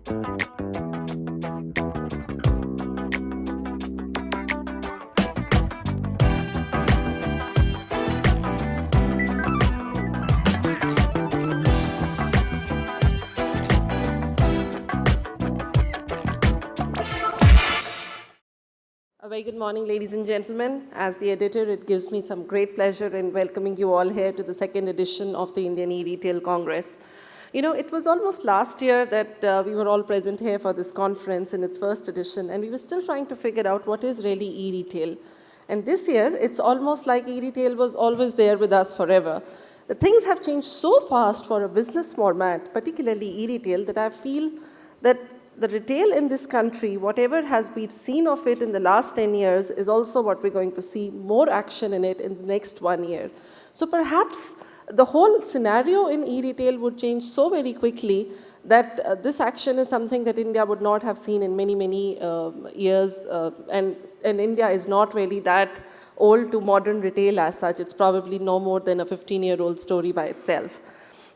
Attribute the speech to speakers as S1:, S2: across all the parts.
S1: A very good morning, ladies and gentlemen. As the editor, it gives me some great pleasure in welcoming you all here to the second edition of the Indian eRetail Congress. You know, it was almost last year that we were all present here for this conference in its first edition, and we were still trying to figure out what is really eRetail. And this year, it's almost like eRetail was always there with us forever. The things have changed so fast for a business format, particularly eRetail, that I feel that the retail in this country, whatever has been seen of it in the last 10 years, is also what we're going to see more action in it in the next 1 year. So perhaps the whole scenario in e-retail would change so very quickly that this action is something that India would not have seen in many, many years. And India is not really that old to modern retail as such. It's probably no more than a 15-year-old story by itself.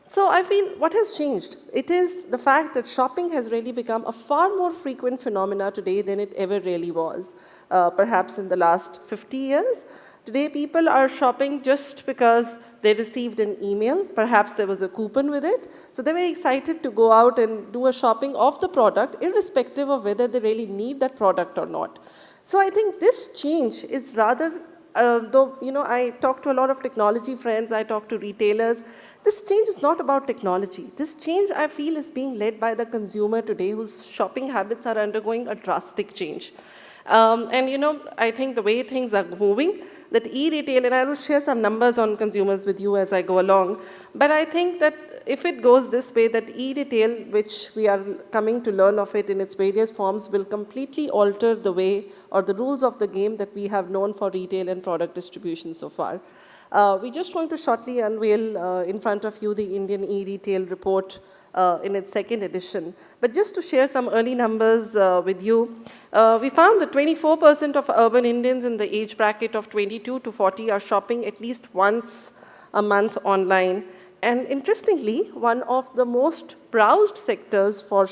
S1: So I feel what has changed? It is the fact that shopping has really become a far more frequent phenomena today than it ever really was, perhaps in the last 50 years. Today people are shopping just because they received an email, perhaps there was a coupon with it. So they're very excited to go out and do a shopping of the product, irrespective of whether they really need that product or not. So I think this change is rather, though I talk to a lot of technology friends, I talk to retailers, this change is not about technology. This change, I feel, is being led by the consumer today whose shopping habits are undergoing a drastic change. I think the way things are moving, that e-retail, and I will share some numbers on consumers with you as I go along, but I think that if it goes this way, that e-retail, which we are coming to learn of it in its various forms, will completely alter the way or the rules of the game that we have known for retail and product distribution so far. We're just going to shortly unveil in front of you the Indian eRetail report in its second edition. But just to share some early numbers with you, we found that 24% of urban Indians in the age bracket of 22 to 40 are shopping at least once a month online. And interestingly, one of the most browsed sectors for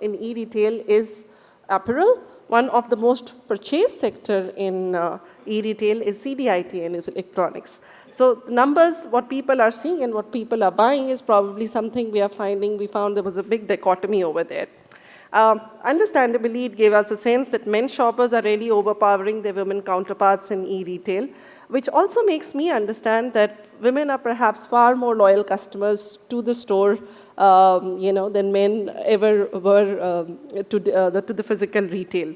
S1: in e-retail is apparel. One of the most purchased sector in e-retail is CDIT and is electronics. So the numbers, what people are seeing and what people are buying is probably something we are finding. We found there was a big dichotomy over there. Understandably, it gave us a sense that men shoppers are really overpowering their women counterparts in e-retail, which also makes me understand that women are perhaps far more loyal customers to the store than men ever were to the physical retail.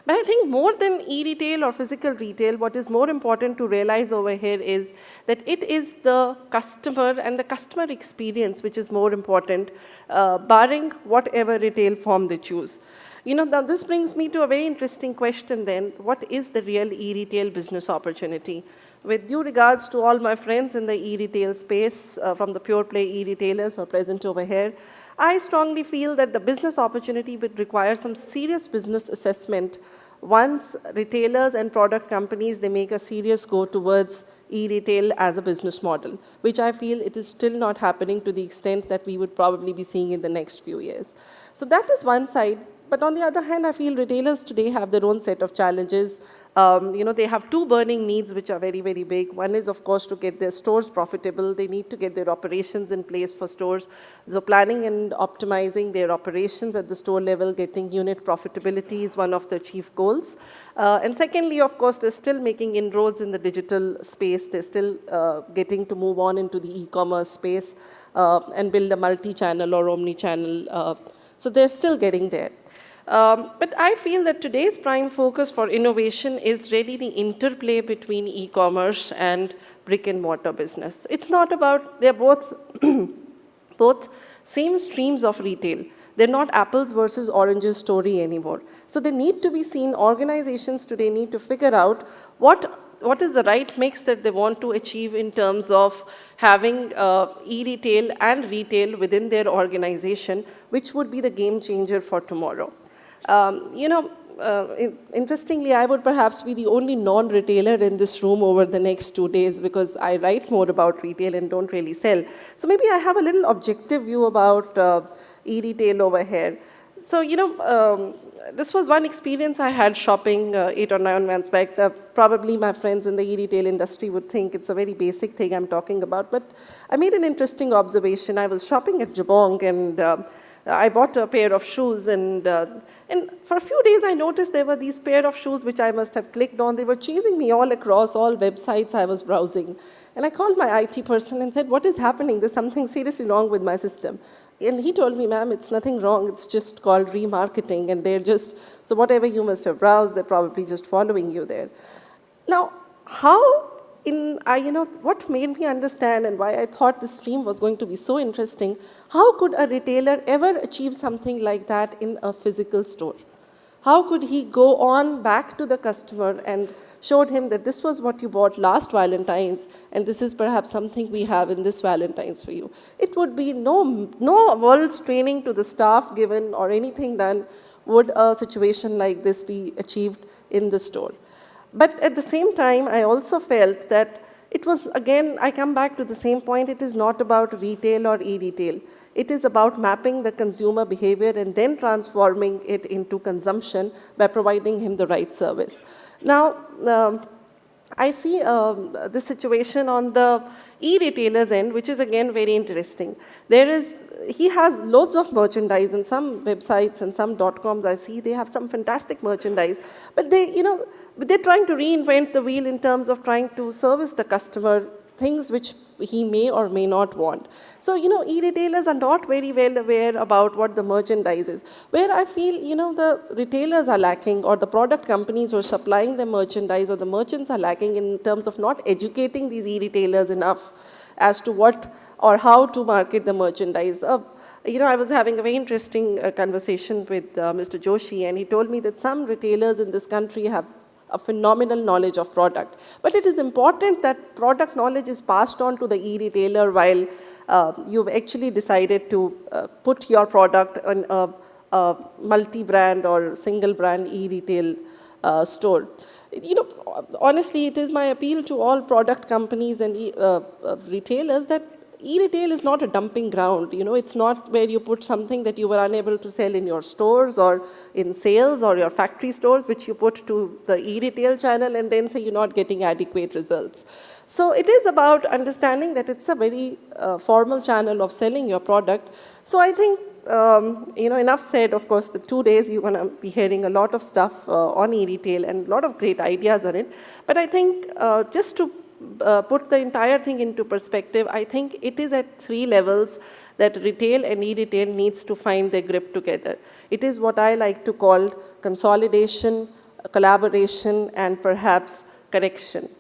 S1: But I think more than e-retail or physical retail, what is more important to realize over here is that it is the customer and the customer experience which is more important, barring whatever retail form they choose. Now this brings me to a very interesting question then. What is the real e-retail business opportunity? With due regards to all my friends in the e-retail space, from the pure play e-retailers who are present over here, I strongly feel that the business opportunity would require some serious business assessment once retailers and product companies, they make a serious go towards e-retail as a business model, which I feel it is still not happening to the extent that we would probably be seeing in the next few years. So that is one side. But on the other hand, I feel retailers today have their own set of challenges. They have two burning needs which are very, very big. One is, of course, to get their stores profitable. They need to get their operations in place for stores. So planning and optimizing their operations at the store level, getting unit profitability is one of the chief goals. And secondly, of course, they're still making inroads in the digital space. They're still getting to move on into the e-commerce space and build a multi-channel or omni-channel. So they're still getting there. But I feel that today's prime focus for innovation is really the interplay between e-commerce and brick and mortar business. It's not about, they're both, both same streams of retail. They're not apples versus oranges story anymore. So they need to be seen, organizations today need to figure out what is the right mix that they want to achieve in terms of having e-retail and retail within their organization, which would be the game changer for tomorrow. Interestingly, I would perhaps be the only non-retailer in this room over the next 2 days because I write more about retail and don't really sell. So maybe I have a little objective view about eRetail over here. So, this was one experience I had shopping 8 or 9 months back. Probably my friends in the eRetail industry would think it's a very basic thing I'm talking about, but I made an interesting observation. I was shopping at Jabong, and I bought a pair of shoes, and for a few days I noticed there were these pair of shoes which I must have clicked on. They were chasing me all across all websites I was browsing. And I called my IT person and said, what is happening? There's something seriously wrong with my system. And he told me, ma'am, it's nothing wrong. It's just called remarketing. And they're just, so whatever you must have browsed, they're probably just following you there. Now, what made me understand and why I thought this stream was going to be so interesting, how could a retailer ever achieve something like that in a physical store? How could he go on back to the customer and showed him that this was what you bought last Valentine's, and this is perhaps something we have in this Valentine's for you? It would be no world's training to the staff given or anything done would a situation like this be achieved in the store. But at the same time, I also felt that it was, again, I come back to the same point, it is not about retail or e-retail. It is about mapping the consumer behavior and then transforming it into consumption by providing him the right service. Now, I see this situation on the e-retailer's end, which is again very interesting. He has loads of merchandise, and some websites and some .coms I see, they have some fantastic merchandise, but they're trying to reinvent the wheel in terms of trying to service the customer things which he may or may not want. So, e-retailers are not very well aware about what the merchandise is. Where I feel, the retailers are lacking, or the product companies who are supplying the merchandise, or the merchants are lacking in terms of not educating these e-retailers enough as to what or how to market the merchandise. I was having a very interesting conversation with Mr. Joshi, and he told me that some retailers in this country have a phenomenal knowledge of product. But it is important that product knowledge is passed on to the e-retailer while you've actually decided to put your product on a multi-brand or single-brand e-retail store. Honestly, it is my appeal to all product companies and retailers that e-retail is not a dumping ground. It's not where you put something that you were unable to sell in your stores or in sales or your factory stores, which you put to the e-retail channel and then say you're not getting adequate results. So it is about understanding that it's a very formal channel of selling your product. So I think, enough said. Of course, the 2 days you're going to be hearing a lot of stuff on e-retail and a lot of great ideas on it. But I think just to put the entire thing into perspective, I think it is at 3 levels that retail and e-retail needs to find their grip together. It is what I like to call consolidation, collaboration, and perhaps correction.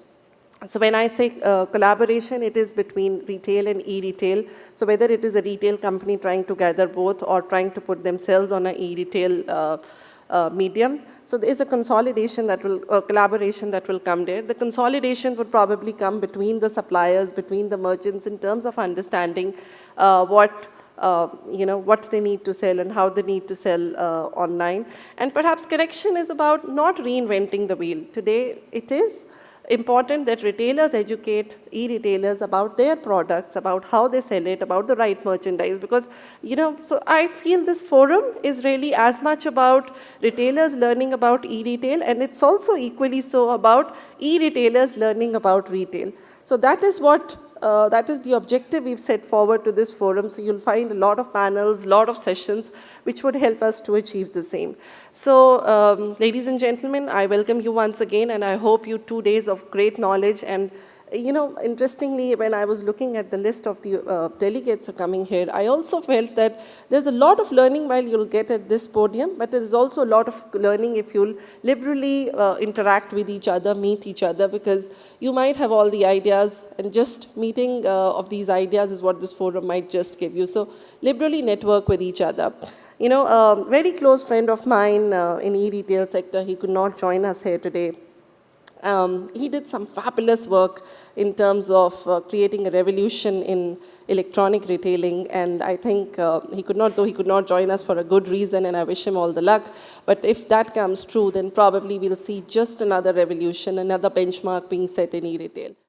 S1: So when I say collaboration, it is between retail and e-retail. So whether it is a retail company trying to gather both or trying to put themselves on an e-retail medium. So there is a consolidation collaboration that will come there. The consolidation would probably come between the suppliers, between the merchants in terms of understanding what they need to sell and how they need to sell online. And perhaps correction is about not reinventing the wheel. Today, it is important that retailers educate e-retailers about their products, about how they sell it, about the right merchandise, because, so I feel this forum is really as much about retailers learning about e-retail, and it's also equally so about e-retailers learning about retail. So that is the objective we've set forward to this forum. So you'll find a lot of panels, a lot of sessions, which would help us to achieve the same. So, ladies and gentlemen, I welcome you once again, and I hope you 2 days of great knowledge. And, interestingly, when I was looking at the list of the delegates who are coming here, I also felt that there's a lot of learning while you'll get at this podium, but there's also a lot of learning if you'll liberally interact with each other, meet each other, because you might have all the ideas, and just meeting of these ideas is what this forum might just give you. So, liberally network with each other. A very close friend of mine in e-retail sector, he could not join us here today. He did some fabulous work in terms of creating a revolution in electronic retailing, and I think he could not join us for a good reason, and I wish him all the luck. But if that comes true, then probably we'll see just another revolution, another benchmark being set in e-retail.